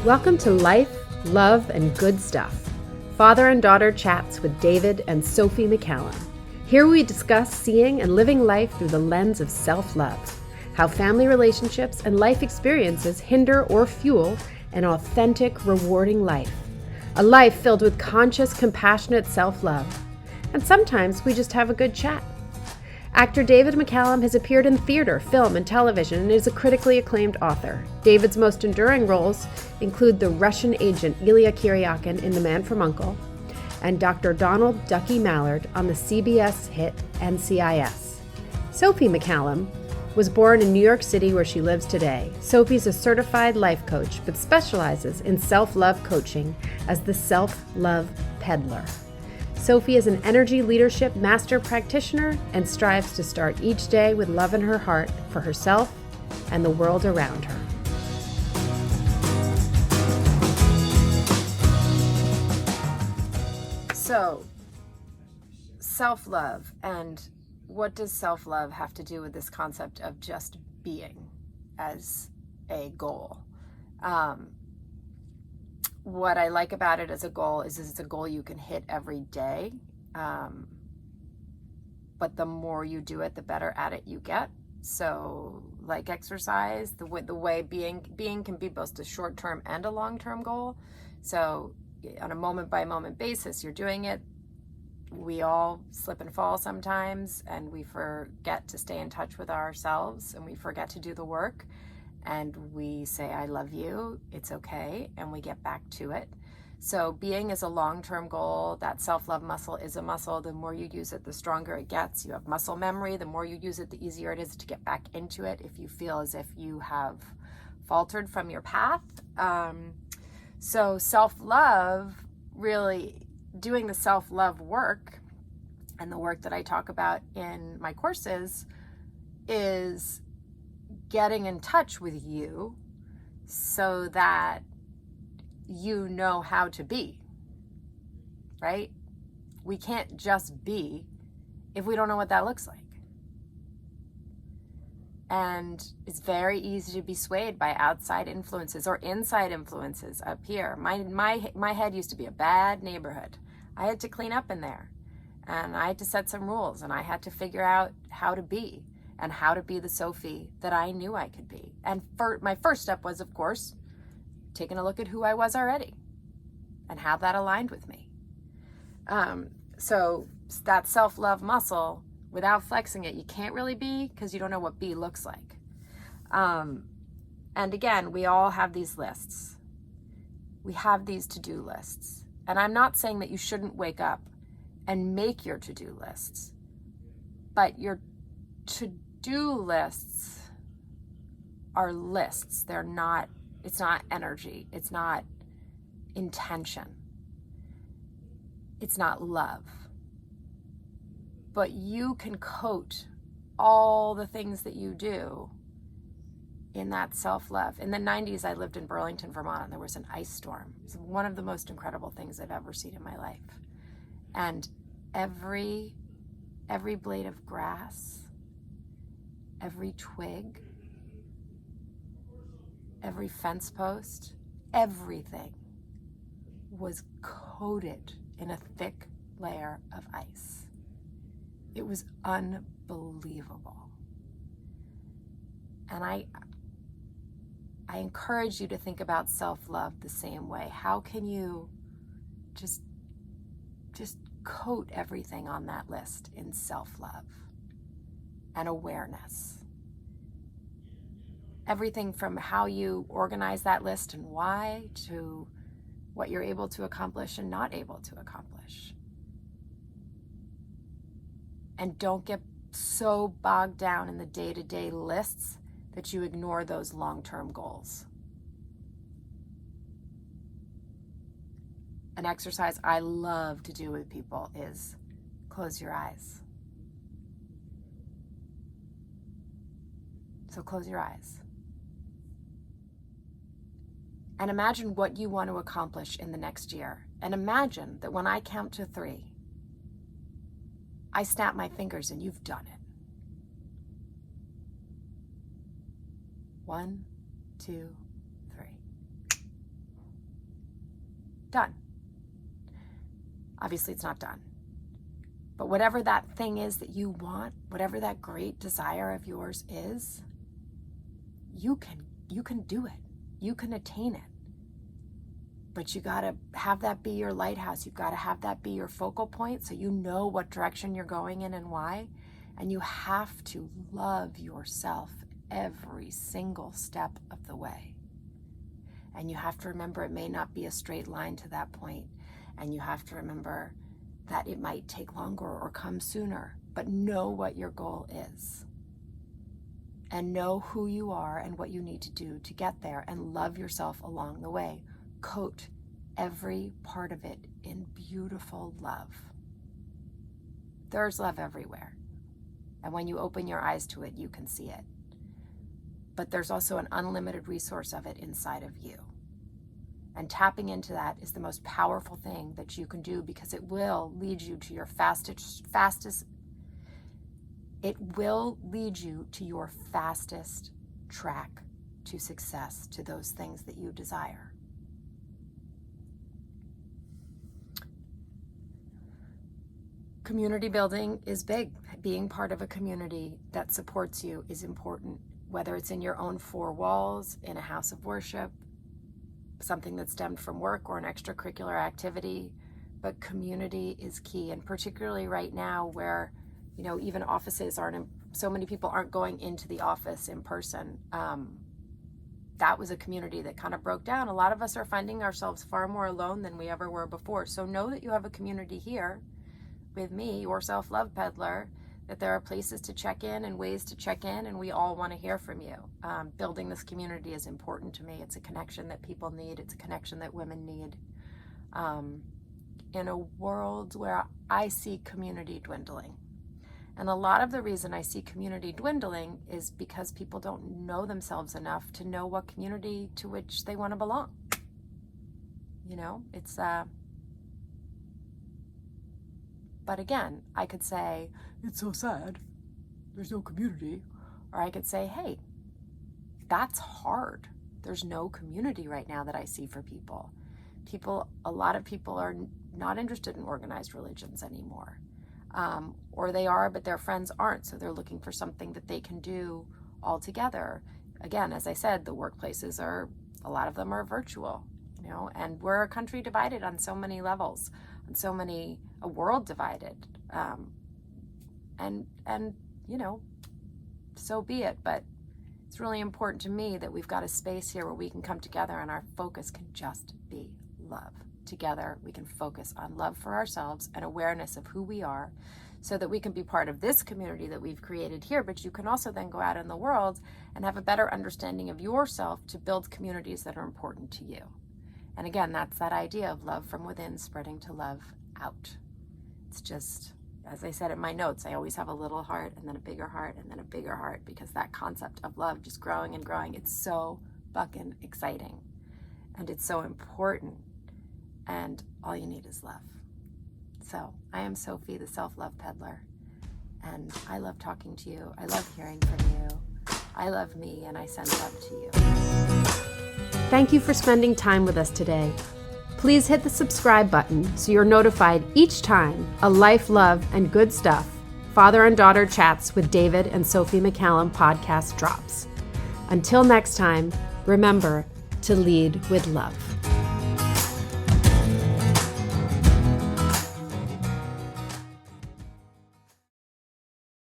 Welcome to Life, Love, and Good Stuff. Father and daughter chats with David and Sophie McCallum. Here we discuss seeing and living life through the lens of self-love, how family relationships and life experiences hinder or fuel an authentic, rewarding life. A life filled with conscious, compassionate self-love. And sometimes we just have a good chat. Actor David McCallum has appeared in theater, film, and television and is a critically acclaimed author. David's most enduring roles include the Russian agent Ilya Kuryakin in The Man from U.N.C.L.E. and Dr. Donald Ducky Mallard on the CBS hit NCIS. Sophie McCallum was born in New York City, where she lives today. Sophie's a certified life coach, but specializes in self-love coaching as the self-love peddler. Sophie is an energy leadership master practitioner and strives to start each day with love in her heart for herself and the world around her. So, self-love, and what does self-love have to do with this concept of just being as a goal? What I like about it as a goal is it's a goal you can hit every day. But the more you do it, the better at it you get. So like exercise, the way being can be both a short-term and a long-term goal. So on a moment-by-moment basis, you're doing it. We all slip and fall sometimes, and we forget to stay in touch with ourselves, and we forget to do the work. And we say, I love you, it's okay, and we get back to it. So being is a long-term goal. That self-love muscle is a muscle. The more you use it, the stronger it gets. You have muscle memory. The more you use it, the easier it is to get back into it if you feel as if you have faltered from your path. So self-love, really doing the self-love work, and the work that I talk about in my courses, is getting in touch with you so that you know how to be, right? We can't just be if we don't know what that looks like. And it's very easy to be swayed by outside influences or inside influences up here. My head used to be a bad neighborhood. I had to clean up in there, and I had to set some rules, and I had to figure out how to be. And how to be the Sophie that I knew I could be. And my first step was, of course, taking a look at who I was already and how that aligned with me. So that self-love muscle, without flexing it, you can't really be, because you don't know what be looks like. And again, we all have these lists. We have these to-do lists. And I'm not saying that you shouldn't wake up and make your to-do lists, but your to-do lists are lists. It's not energy. It's not intention. It's not love. But you can coat all the things that you do in that self-love. In the 90s, I lived in Burlington, Vermont, and there was an ice storm. It's one of the most incredible things I've ever seen in my life. And every blade of grass, every twig, every fence post, everything was coated in a thick layer of ice. It was unbelievable. And I encourage you to think about self-love the same way. How can you just coat everything on that list in self-love and awareness? Everything from how you organize that list and why, to what you're able to accomplish and not able to accomplish. And don't get so bogged down in the day-to-day lists that you ignore those long-term goals. An exercise I love to do with people is close your eyes. So close your eyes. And imagine what you want to accomplish in the next year. And imagine that when I count to 3, I snap my fingers and you've done it. 1, 2, 3. Done. Obviously, it's not done. But whatever that thing is that you want, whatever that great desire of yours is, you can do it. You can attain it. But you got to have that be your lighthouse. You've got to have that be your focal point so you know what direction you're going in and why. And you have to love yourself every single step of the way. And you have to remember it may not be a straight line to that point. And you have to remember that it might take longer or come sooner. But know what your goal is. And know who you are and what you need to do to get there. And love yourself along the way. Coat every part of it in beautiful love. There's love everywhere. And when you open your eyes to it, you can see it. But there's also an unlimited resource of it inside of you. And tapping into that is the most powerful thing that you can do, because it will lead you to your fastest track to success, to those things that you desire. Community building is big. Being part of a community that supports you is important, whether it's in your own four walls, in a house of worship, something that stemmed from work or an extracurricular activity. But community is key, and particularly right now where, even offices so many people aren't going into the office in person. That was a community that kind of broke down. A lot of us are finding ourselves far more alone than we ever were before. So know that you have a community here with me, your self-love peddler, that there are places to check in and ways to check in, and we all want to hear from you. Building this community is important to me. It's a connection that people need. It's a connection that women need. In a world where I see community dwindling. And a lot of the reason I see community dwindling is because people don't know themselves enough to know what community to which they want to belong. But again, I could say, it's so sad, there's no community. Or I could say, hey, that's hard. There's no community right now that I see for people. A lot of people are not interested in organized religions anymore. Or they are, but their friends aren't. So they're looking for something that they can do all together. Again, as I said, the workplaces a lot of them are virtual, and we're a country divided on so many levels, a world divided. And so be it. But it's really important to me that we've got a space here where we can come together and our focus can just be love. Together, we can focus on love for ourselves and awareness of who we are, so that we can be part of this community that we've created here. But you can also then go out in the world and have a better understanding of yourself to build communities that are important to you. And again, that's that idea of love from within spreading to love out. It's just, as I said in my notes, I always have a little heart and then a bigger heart and then a bigger heart, because that concept of love just growing and growing, it's so fucking exciting. And it's so important. And all you need is love. So I am Sophie, the self-love peddler. And I love talking to you. I love hearing from you. I love me, and I send love to you. Thank you for spending time with us today. Please hit the subscribe button so you're notified each time a Life, Love, and Good Stuff Father and Daughter Chats with David and Sophie McCallum podcast drops. Until next time, remember to lead with love.